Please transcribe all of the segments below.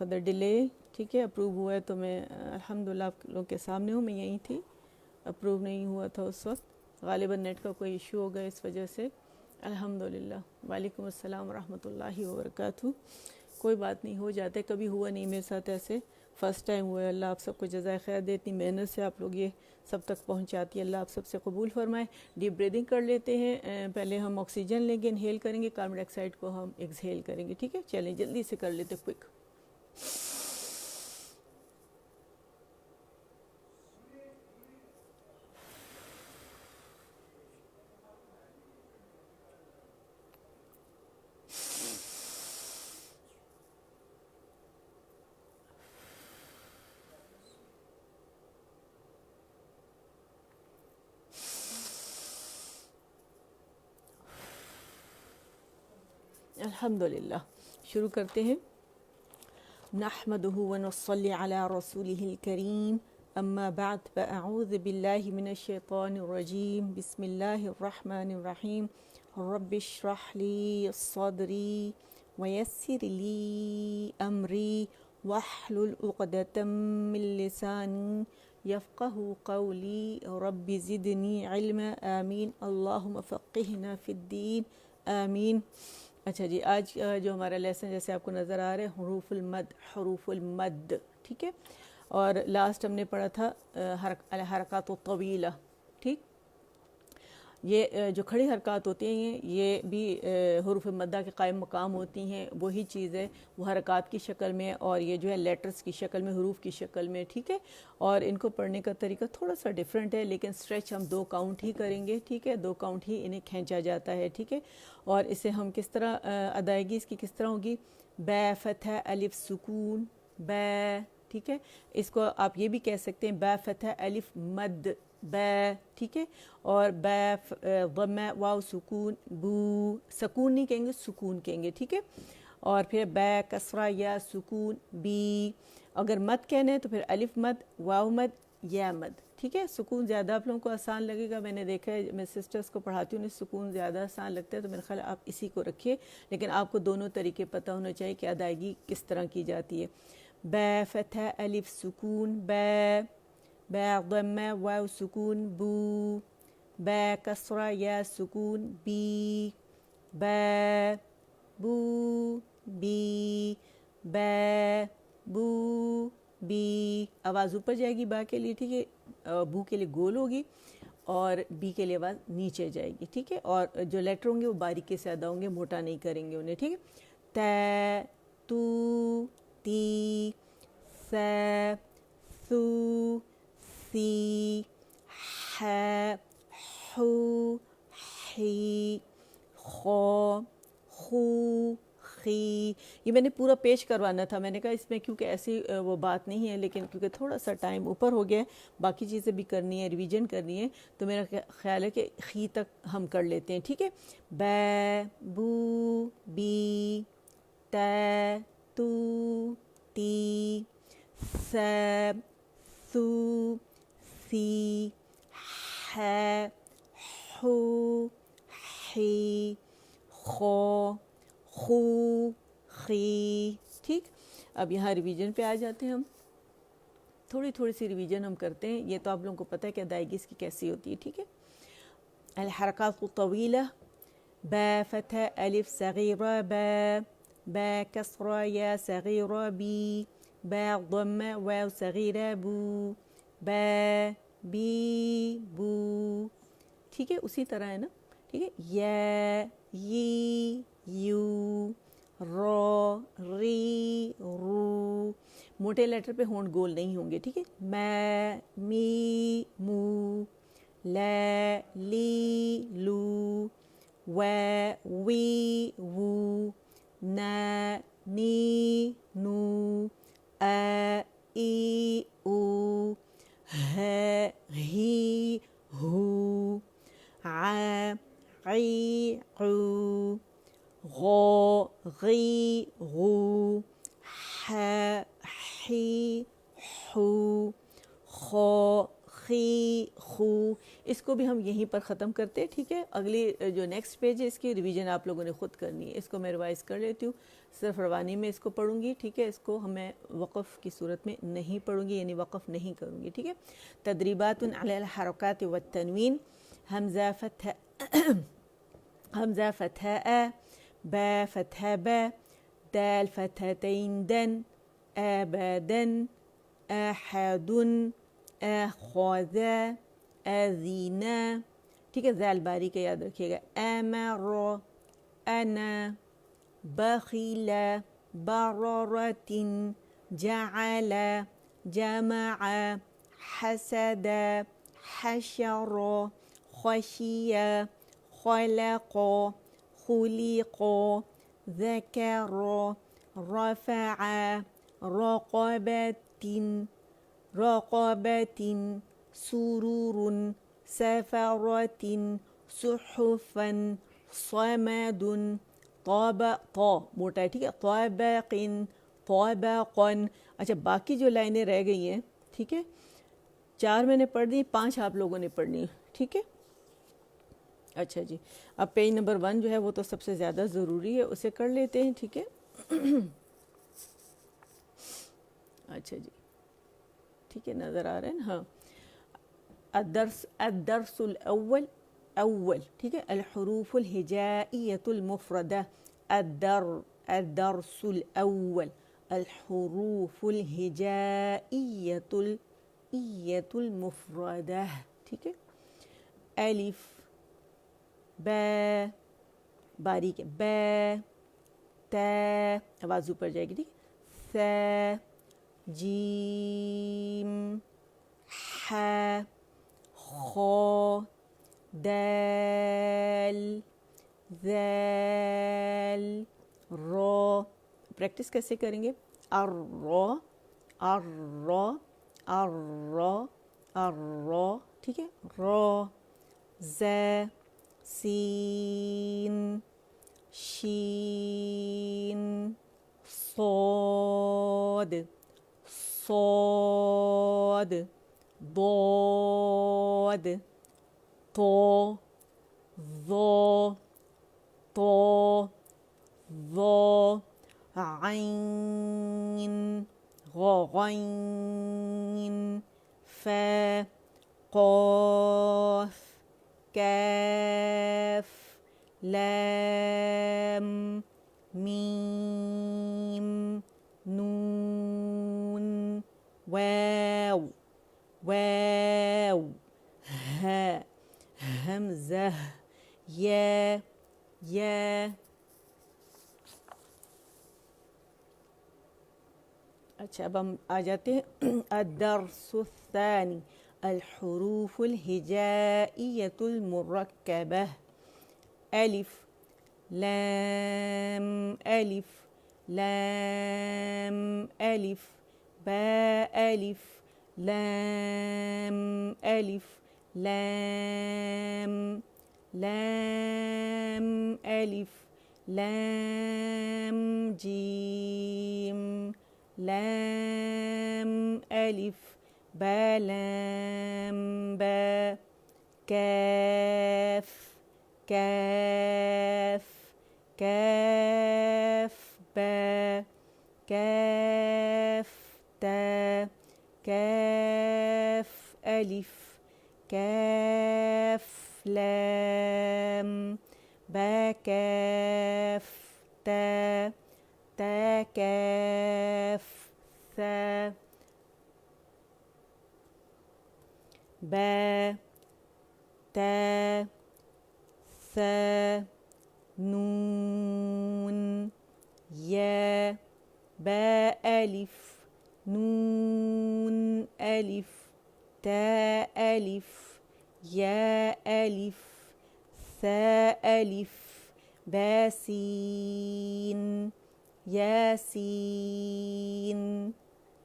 قدر ڈیلے، ٹھیک ہے، اپروو ہوا ہے تو میں الحمدللہ آپ لوگ کے سامنے ہوں، میں یہیں تھی، اپروو نہیں ہوا تھا اس وقت، غالباً نیٹ کا کوئی ایشو ہو گیا اس وجہ سے، الحمدللہ۔ وعلیکم السلام ورحمۃ اللہ وبرکاتہ۔ کوئی بات نہیں، ہو جاتا ہے، کبھی ہوا نہیں میرے ساتھ ایسے، فرسٹ ٹائم ہوا ہے۔ اللہ آپ سب کو جزائے خیر دے، اتنی محنت سے آپ لوگ یہ سب تک پہنچاتی ہے، اللہ آپ سب سے قبول فرمائے۔ ڈیپ بریدنگ کر لیتے ہیں، پہلے ہم آکسیجن لیں گے، انہیل کریں گے، کاربن ڈائی آکسائڈ کو ہم ایکسہیل کریں گے، ٹھیک ہے؟ چلیں جلدی سے کر لیتے، کوئک۔ الحمدللہ، شروع کرتے ہیں۔ نحمده ونصلي على رسوله الكريم، اما بعد، فاعوذ بالله من الشيطان الرجيم، بسم الله الرحمن الرحيم، رب اشرح لي صدري ويسر لي امري واحلل عقدة من لساني يفقه قولي، رب زدني علما، آمین، اللهم فقهنا في الدين، آمین۔ اچھا جی، آج جو ہمارا لیسن جیسے آپ کو نظر آ رہا ہے، حروف المد، حروف المد، ٹھیک ہے؟ اور لاسٹ ہم نے پڑھا تھا الحرکات الطویلہ، ٹھیک؟ یہ جو کھڑی حرکات ہوتی ہیں یہ بھی حروف مدہ کے قائم مقام ہوتی ہیں، وہی چیز ہے، وہ حرکات کی شکل میں، اور یہ جو ہے لیٹرز کی شکل میں، حروف کی شکل میں، ٹھیک ہے؟ اور ان کو پڑھنے کا طریقہ تھوڑا سا ڈیفرنٹ ہے، لیکن اسٹریچ ہم 2 کاؤنٹ ہی کریں گے، ٹھیک ہے؟ 2 کاؤنٹ ہی انہیں کھینچا جاتا ہے، ٹھیک ہے؟ اور اسے ہم کس طرح ادائیگی اس کی کس طرح ہوگی؟ بے فتح الف سکون، بے، ٹھیک ہے؟ اس کو آپ یہ بھی کہہ سکتے ہیں بے فتح الف مد، بے، ٹھیک ہے؟ اور بے ضمہ واو سکون، بو، سکون نہیں کہیں گے، سکون کہیں گے، ٹھیک ہے؟ اور پھر بے کسرہ یا سکون، بی۔ اگر مد کہنے ہیں تو پھر الف مد، واو مد، یا مد، ٹھیک ہے؟ سکون زیادہ آپ لوگوں کو آسان لگے گا، میں نے دیکھا ہے میں سسٹرز کو پڑھاتی ہوں، سکون زیادہ آسان لگتا ہے، تو میرا خیال ہے آپ اسی کو رکھیے، لیکن آپ کو دونوں طریقے پتہ ہونا چاہیے کہ ادائیگی کس طرح کی جاتی ہے۔ بے فتح الف سکون، بے، بے ضمہ واو سکون، بو، بے کسرہ یا سکون، بی، بے، بو، بی، بے، بو، بی۔ آواز اوپر جائے گی با کے لیے، ٹھیک ہے؟ بو کے لیے گول ہوگی، اور بی کے لیے آواز نیچے جائے گی، ٹھیک ہے؟ اور جو لیٹر ہوں گے وہ باریکی سے ادا ہوں گے، موٹا نہیں کریں گے انہیں، ٹھیک ہے؟ تے، تو، تی، سے، سو، سی، ہے، حو، حی، خو، خو، خی۔ یہ میں نے پورا پیش کروانا تھا، میں نے کہا اس میں کیونکہ ایسی وہ بات نہیں ہے، لیکن کیونکہ تھوڑا سا ٹائم اوپر ہو گیا ہے، باقی چیزیں بھی کرنی ہے، ریویژن کرنی ہے، تو میرا خیال ہے کہ خی تک ہم کر لیتے ہیں، ٹھیک ہے؟ بے، بو، بی، تے، تو، تی، سے، سو، سی، ہے، حو، حی، خو، خو، خی، ٹھیک؟ اب یہاں ریویژن پہ آ جاتے ہیں ہم، تھوڑی تھوڑی سی ریویژن ہم کرتے ہیں، یہ تو آپ لوگوں کو پتہ ہے کہ ادائیگی اس کی کیسی ہوتی ہے، ٹھیک ہے؟ الحرکات الطویلہ، بے فتح الف صغیرہ بے، بے کسرہ یا صغیرہ بی، بے ضمہ واو صغیرہ بو، بے، بی، بو، ٹھیک ہے؟ اسی طرح ہے نا، ٹھیک ہے؟ یا، یی، یو، رو، ری، رو۔ موٹے لیٹر پہ ہونٹ گول نہیں ہوں گے، ٹھیک ہے؟ میں، می، مو، لے، لی، لو، وے، وی، وو، نا، نی، نو، اے، ای، او، ہے، ہی، ہو، عے، عی، عو، غو، غی، غو، حے، حی، حو، خو، خی خو، اس کو بھی ہم یہیں پر ختم کرتے ہیں، ٹھیک ہے. اگلی جو نیکسٹ پیج ہے اس کی ریویژن آپ لوگوں نے خود کرنی ہے. اس کو میں ریوائز کر لیتی ہوں، صرف روانی میں اس کو پڑھوں گی، ٹھیک ہے. اس کو ہمیں وقف کی صورت میں نہیں پڑھوں گی، یعنی وقف نہیں کروں گی، ٹھیک ہے. تدریبات علی الحرکات والتنوین. حمزہ فتحہ ا، با فتحہ با، دال فتحتین دن، ابدن، احد، اخذا، اذینا، ٹھیک ہے. ذال باریک ہے، یاد رکھیے گا. امر، انا، بخیل، بررت، جعل، جمع، حسد، حشر، خشی، خلق، خلق، ذکر، رفع، رقبت، رقبت، سرور، سفرت، صحفا، صمد، طبق، موٹا ہے، ٹھیک ہے. طبق، طبقا. اچھا باقی جو لائنیں رہ گئی ہیں، ٹھیک ہے، 4 میں نے پڑھ دی، 5 آپ لوگوں نے پڑھنی ہے، ٹھیک ہے. اچھا جی، اب پیج نمبر 1 جو ہے وہ تو سب سے زیادہ ضروری ہے، اسے کر لیتے ہیں، ٹھیک ہے. اچھا جی، ٹھیک ہے، نظر آ رہے ہیں. ہاں، الدرس الاول، اول، ٹھیک ہے. الحروف الہجائیۃ المفردہ. الدرس الاول، الحروف الہجائیۃ المفردہ، ٹھیک ہے. الف، با، باریک ہے، با، تا، آواز اوپر جائے گی، ٹھیک ہے. ثا، جیم، ح، خا، دال، ذال، را. پریکٹس کیسے کریں گے؟ الرا، الرا، الرا، الرا، ٹھیک ہے. را، زا، سین، شین، صاد، صاد، ضاد، طا، ظا، طا، ظا، عین، غین، فا، قاف، کاف، لام، میم، نون، واو، واو، ہا، حمزہ، یا، یا. اچھا اب ہم آ جاتے ہیں الدرس الثانی، الحروف الہجائیۃ المرکبہ. الف، لام، الف، لام، الف، با، الف، لام، الف، لام، لام، الف، لام، جیم، لام، الف، با، لام، با، کاف، کاف، کاف، با، کاف، تا، کاف، الف، کاف، لام، با، کاف، تا، تا، کاف، ثا، با، تا، ثا، نون، یا، با، الف، نون، الف، تا، الف، یا، الف، ثا، الف، با، سین، یا، سین،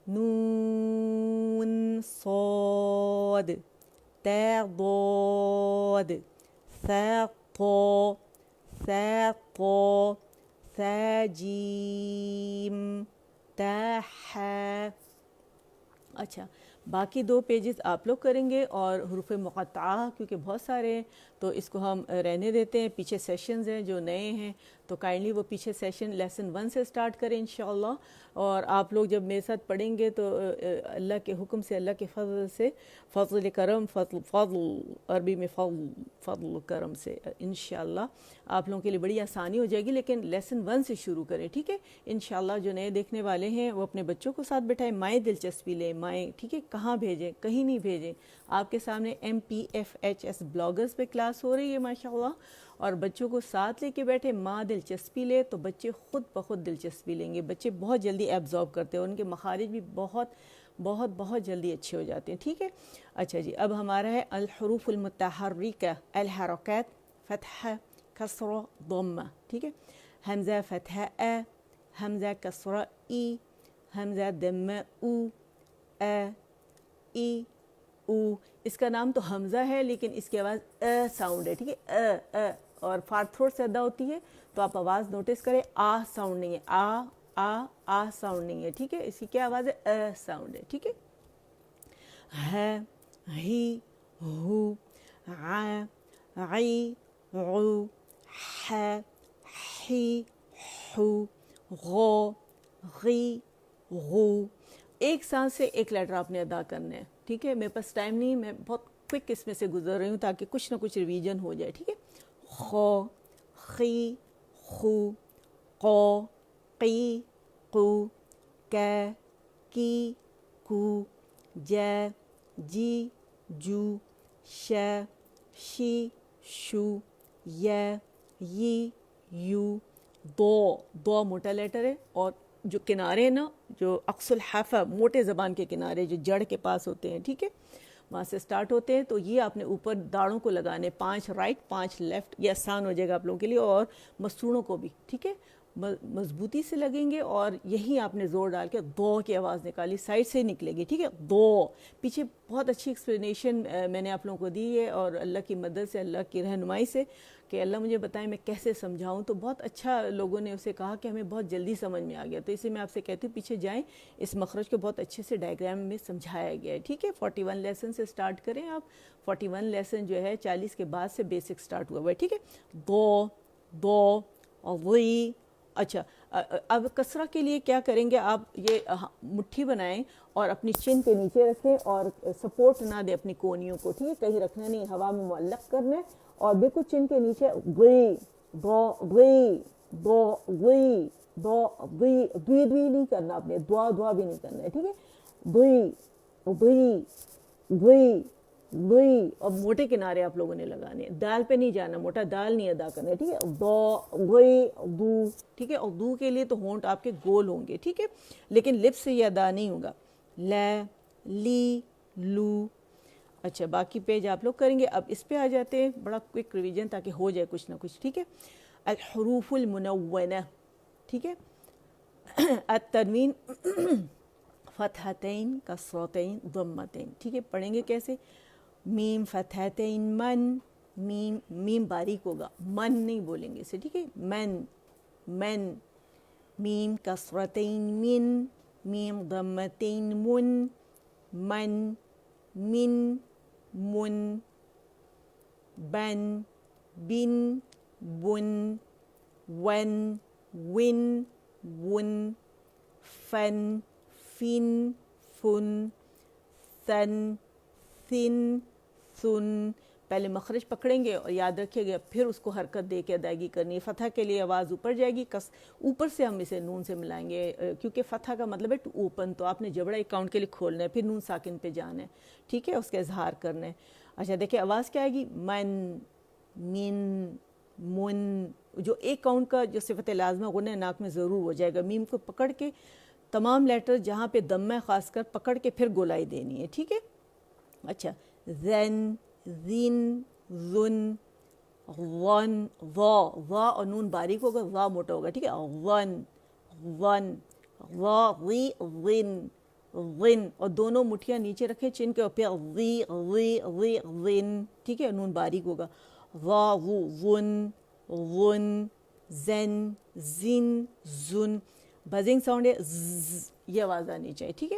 نون، صاد، تا، ضاد، ثا، طا، ثا، طا، ثا، جیم، تا، حا. اچھا باقی 2 پیجز آپ لوگ کریں گے، اور حروف مقطعہ کیونکہ بہت سارے ہیں تو اس کو ہم رہنے دیتے ہیں. پیچھے سیشنز ہیں جو نئے ہیں تو کائنڈلی وہ پیچھے سیشن لیسن 1 سے سٹارٹ کریں انشاءاللہ. اور آپ لوگ جب میرے ساتھ پڑھیں گے تو اللہ کے حکم سے، اللہ کے فضل سے، فضل کرم، فضل عربی میں فضل کرم سے انشاءاللہ آپ لوگوں کے لیے بڑی آسانی ہو جائے گی. لیکن لیسن 1 سے شروع کریں، ٹھیک ہے انشاءاللہ. جو نئے دیکھنے والے ہیں وہ اپنے بچوں کو ساتھ بٹھائیں، مائیں دلچسپی لیں، مائیں ٹھیک ہے. کہاں بھیجیں؟ کہیں نہیں بھیجیں. آپ کے سامنے MPFHS بلاگرز پہ کلاس ہو رہی ہے ماشاءاللہ، اور بچوں کو ساتھ لے کے بیٹھے، ماں دلچسپی لے تو بچے خود بخود دلچسپی لیں گے. بچے بہت جلدی ایبزارب کرتے ہیں، ان کے مخارج بھی بہت بہت بہت جلدی اچھے ہو جاتے ہیں، ٹھیک ہے. اچھا جی، اب ہمارا ہے الحروف المتحرکہ، الحرکات فتحہ کسرہ ضمہ، ٹھیک ہے. حمزہ فتحہ اے، حمزہ کسرہ ای، حمزہ ضمہ او، اے ای او. اس کا نام تو حمزہ ہے لیکن اس کی آواز ساؤنڈ ہے، ٹھیک ہے. اور فار تھروٹ سے ادا ہوتی ہے تو آپ آواز نوٹس کریں، ساؤنڈ نہیں ہے، آ ساؤنڈ نہیں ہے، ٹھیک ہے. اس کی کیا آواز ہے؟ ساؤنڈ ہے، ٹھیک ہے. ہے، ہی، ہو، ع، عی، عو، ح، حی، حو، غو، غی، غو. ایک سانس سے ایک لیٹر آپ نے ادا کرنا ہے، ٹھیک ہے. میرے پاس ٹائم نہیں، میں بہت کوئک اس میں سے گزر رہی ہوں تاکہ کچھ نہ کچھ ریویژن ہو جائے، ٹھیک ہے. خو، خی، خو، قو، قی، قو، کہ، کی، کو، جے، جی، جو، ش، شی، شو، ی، ی، یو. دو موٹا لیٹر ہے، اور جو کنارے ہیں نا، جو عقص الحافہ موٹے زبان کے کنارے جو جڑ کے پاس ہوتے ہیں، ٹھیک ہے، وہاں سے سٹارٹ ہوتے ہیں. تو یہ آپ نے اوپر داڑھوں کو لگانے، 5 رائٹ 5 لیفٹ، یہ آسان ہو جائے گا آپ لوگوں کے لیے. اور مسوڑوں کو بھی، ٹھیک ہے، مضبوطی سے لگیں گے. اور یہی آپ نے زور ڈال کے دو کی آواز نکالی، سائڈ سے ہی نکلے گی، ٹھیک ہے. دو پیچھے بہت اچھی ایکسپلینیشن میں نے آپ لوگوں کو دی ہے، اور اللہ کی مدد سے، اللہ کی رہنمائی سے کہ اللہ مجھے بتائیں میں کیسے سمجھاؤں. تو بہت اچھا لوگوں نے اسے کہا کہ ہمیں بہت جلدی سمجھ میں آ گیا. تو اسے میں آپ سے کہتی ہوں پیچھے جائیں، اس مخرج کو بہت اچھے سے ڈائیگرام میں سمجھایا گیا ہے، ٹھیک ہے. 41 لیسن سے سٹارٹ کریں آپ. 41 لیسن جو ہے 40 کے بعد سے بیسک سٹارٹ ہوا ہوا ہے، ٹھیک ہے. دو غی. اچھا، اب کسرہ کے لیے کیا کریں گے آپ؟ یہ مٹھی بنائیں اور اپنی چن کے نیچے رکھیں، اور سپورٹ نہ دیں اپنی کونیوں کو، ٹھیک ہے. کہیں رکھنا نہیں، ہوا میں معلق کرنا ہے. اور بالکل چن کے نیچے غی، دو غی، دو غی، دو غی. دوی نہیں کرنا آپ نے، دعا بھی نہیں کرنا ہے، ٹھیک ہے. غی، غی، غی، غی. اور موٹے کنارے آپ لوگوں نے لگانے، دال پہ نہیں جانا، موٹا دال نہیں ادا کرنا، ٹھیک ہے. دو غی دو، ٹھیک ہے. اور دو کے لیے تو ہونٹ آپ کے گول ہوں گے، ٹھیک ہے، لیکن لپ سے یہ ادا نہیں ہوگا. ل، لی، لو. اچھا، باقی پیج آپ لوگ کریں گے. اب اس پہ آ جاتے ہیں، بڑا کوئک ریویژن تاکہ ہو جائے کچھ نہ کچھ، ٹھیک ہے. الحروف المنونہ، ٹھیک ہے. التنوین فتحتین کسرتین ضمتین، ٹھیک ہے. پڑھیں گے کیسے؟ میم فتحتین من، میم باریک ہوگا، من نہیں بولیں گے اسے، ٹھیک ہے. من. میم کسرتین من، میم ضمتین من، من، بن، بن، ون، ون، فن، فن، ثن. پہلے مخرج پکڑیں گے اور یاد رکھیے گا، پھر اس کو حرکت دے کے ادائیگی کرنی ہے. فتح کے لیے آواز اوپر جائے گی، اوپر سے ہم اسے نون سے ملائیں گے، کیونکہ فتح کا مطلب ہے ٹو اوپن. تو آپ نے جبڑا اکاؤنٹ کے لیے کھولنا ہے، پھر نون ساکن پہ جانا ہے، ٹھیک ہے، اس کا اظہار کرنا ہے. اچھا دیکھیں آواز کیا آئے گی؟ من. جو ایک کاؤنٹ کا جو صفت لازمہ غنہ ناک میں ضرور ہو جائے گا. میم کو پکڑ کے تمام لیٹر جہاں پہ دم ہے خاص کر پکڑ کے پھر گولائی دینی ہے، ٹھیک ہے. اچھا، زن، ذن، ون، وا اور نون باریک ہوگا، وا موٹا ہوگا، ٹھیک ہے. ون، غی، غن. اور دونوں مٹھیاں نیچے رکھیں چن کے، اور پھر غن، ٹھیک ہے. نون باریک ہوگا. غن، زن، زن. بزنگ ساؤنڈ ہے، یہ آواز آنی چاہیے، ٹھیک ہے.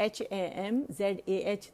HAMZAH,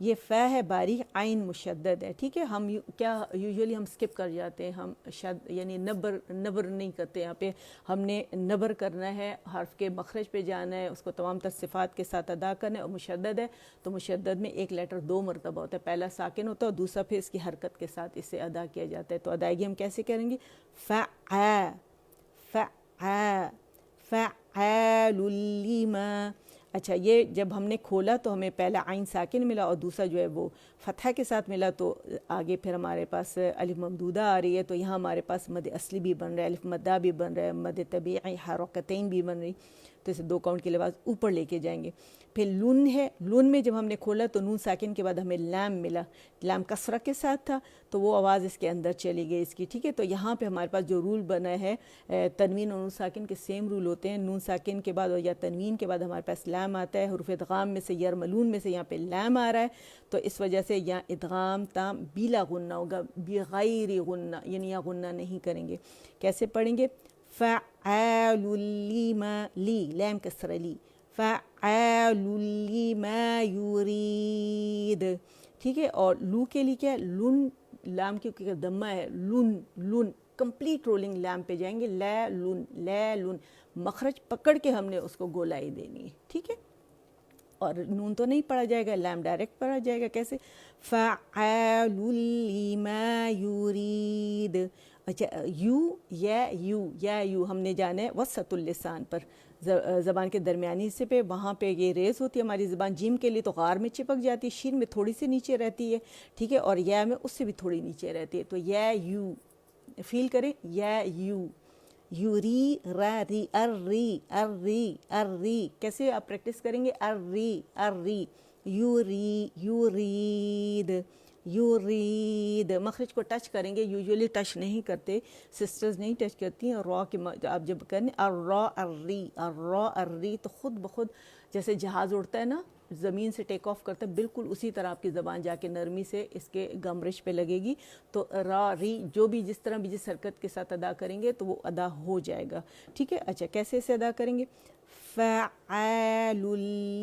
یہ فے ہے باریک، عین مشدد ہے، ٹھیک ہے. ہم کیا یوزلی ہم سکپ کر جاتے ہیں، ہم یعنی نبر نہیں کرتے. یہاں پہ ہم نے نبر کرنا ہے، حرف کے مخرج پہ جانا ہے، اس کو تمام تر صفات کے ساتھ ادا کرنا ہے. اور مشدد ہے تو مشدد میں ایک لیٹر 2 مرتبہ ہوتا ہے، پہلا ساکن ہوتا ہے اور دوسرا پھر اس کی حرکت کے ساتھ اسے ادا کیا جاتا ہے. تو ادائیگی ہم کیسے کریں گے؟ فعا فعا فعال لما. اچھا، یہ جب ہم نے کھولا تو ہمیں پہلا عین ساکن ملا اور دوسرا جو ہے وہ فتحہ کے ساتھ ملا، تو آگے پھر ہمارے پاس الف ممدودہ آ رہی ہے. تو یہاں ہمارے پاس مد اصلی بھی بن رہا ہے، الف مدہ بھی بن رہا ہے، مد طبیعی حرکتین بھی بن رہی. تو اسے 2 کاؤنٹ کے لحاظ اوپر لے کے جائیں گے. پھر لن ہے، لن میں جب ہم نے کھولا تو نون ساکن کے بعد ہمیں لام ملا، لام کسرہ کے ساتھ تھا تو وہ آواز اس کے اندر چلی گئی اس کی، ٹھیک ہے. تو یہاں پہ ہمارے پاس جو رول بنا ہے، تنوین اور نون ساکن کے سیم رول ہوتے ہیں. نون ساکن کے بعد یا تنوین کے بعد ہمارے پاس لام آتا ہے، حروف ادغام میں سے یرملون میں سے یہاں پہ لام آ رہا ہے. تو اس وجہ سے یہاں ادغام تام بلا غنہ ہوگا، بغیر غنہ، یعنی یہاں غنہ نہیں کریں گے. کیسے پڑھیں گے؟ فعال لما، لی لام کسرہ لی، فعال لما یرید، ٹھیک ہے. اور لو کے لیے کیا ہے؟ لن، لام کی کیونکہ دمہ ہے، لن لن کمپلیٹ رولنگ لام پہ جائیں گے، لا لن لا لن، مخرج پکڑ کے ہم نے اس کو گولائی دینی ہے، ٹھیک ہے. اور نون تو نہیں پڑھا جائے گا، لام ڈائریکٹ پڑھا جائے گا. کیسے؟ فعال لما یرید. اچھا، یو ہم نے جانا ہے وسط اللسان پر، زبان کے درمیانی حصے پہ، وہاں پہ یہ ریز ہوتی ہے ہماری زبان. جیم کے لیے تو غار میں چپک جاتی ہے، شین میں تھوڑی سی نیچے رہتی ہے، ٹھیک ہے، اور یا میں اس سے بھی تھوڑی نیچے رہتی ہے. تو یو فیل کریں، یو یوری را ری اری اری اری. کیسے آپ پریکٹس کریں گے؟ اری اری، یوری یورید یورید. مخرج کو ٹچ کریں گے، یوزولی ٹچ نہیں کرتے، سسٹرز نہیں ٹچ کرتی ہیں. را کے آپ جب کریں ارا اری ارا اری، تو خود بخود جیسے جہاز اڑتا ہے نا، زمین سے ٹیک آف کرتا ہے، بالکل اسی طرح آپ کی زبان جا کے نرمی سے اس کے گمرش پہ لگے گی. تو را ری جو بھی جس طرح بھی جس حرکت کے ساتھ ادا کریں گے تو وہ ادا ہو جائے گا، ٹھیک ہے. اچھا، کیسے اسے ادا کریں گے؟ فعال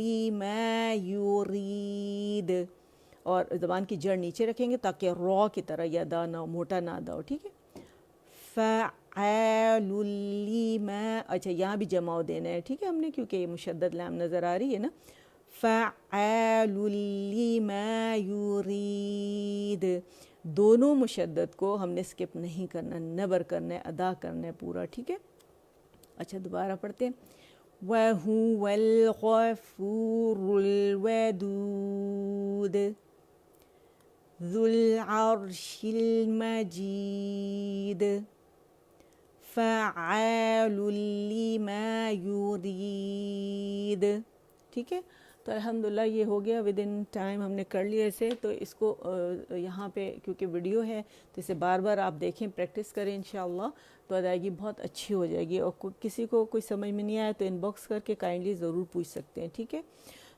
لما یرید، اور زبان کی جڑ نیچے رکھیں گے تاکہ را کی طرح یہ ادا نہ ہو، موٹا نہ ادا ہو، ٹھیک ہے. فعال لما. اچھا، یہاں بھی جمع دینا ہے، ٹھیک ہے، ہم نے کیونکہ یہ مشدد لام نظر آ رہی ہے نا. فعال لما یرید. دونوں مشدد کو ہم نے سکپ نہیں کرنا، نبر کرنا ہے، ادا کرنا ہے پورا، ٹھیک ہے. اچھا، دوبارہ پڑھتے ہیں. وَهُوَ الْغَفُورُ الْوَدُودُ ذُو الْعَرْشِ الْمَجِيدُ فَعَّالٌ لِمَا يُرِيدُ. ٹھیک ہے. تو الحمدللہ یہ ہو گیا ود ان ٹائم، ہم نے کر لیا اسے. تو اس کو یہاں پہ کیونکہ ویڈیو ہے تو اسے بار بار آپ دیکھیں، پریکٹس کریں انشاءاللہ، تو ادائیگی بہت اچھی ہو جائے گی. اور کسی کو کوئی سمجھ میں نہیں آیا تو ان باکس کر کے کائنڈلی ضرور پوچھ سکتے ہیں، ٹھیک ہے.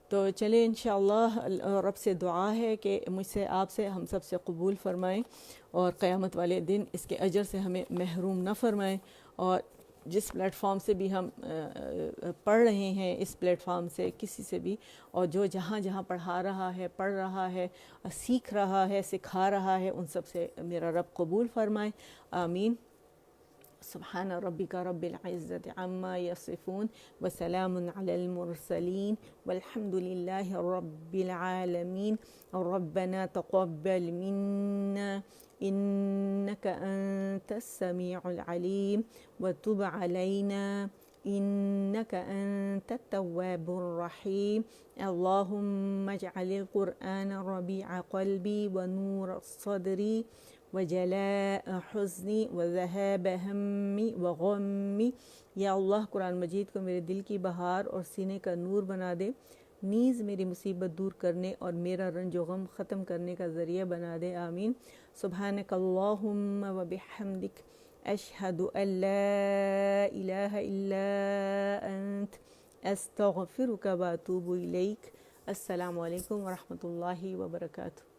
تو چلیں انشاءاللہ رب سے دعا ہے کہ مجھ سے، آپ سے، ہم سب سے قبول فرمائیں اور قیامت والے دن اس کے اجر سے ہمیں محروم نہ فرمائیں. اور جس پلیٹ فارم سے بھی ہم پڑھ رہے ہیں، اس پلیٹ فارم سے کسی سے بھی، اور جو جہاں جہاں پڑھا رہا ہے، پڑھ رہا ہے، سیکھ رہا ہے، سکھا رہا ہے، ان سب سے میرا رب قبول فرمائے. آمین. سبحان ربک رب العزت عما یصفون وسلام علی المرسلین والحمد للہ رب العالمین. ربنا تقبل منا إنك أنت السميع العليم وتب علينا إنك أنت التواب الرحيم. اللهم اجعل القرآن ربيع قلبي ونور صدري وجلاء حزنی وذهاب ہمی وغمی. یا اللہ قرآن مجید کو میرے دل کی بہار اور سینے کا نور بنا دے، نیز میری مصیبت دور کرنے اور میرا رنج و غم ختم کرنے کا ذریعہ بنا دے. آمین. سبحانک اللہم و بحمدک اشہد ان لا الہ الا انت استغفرک و اتوب الیک. السلام علیکم ورحمۃ اللہ وبرکاتہ.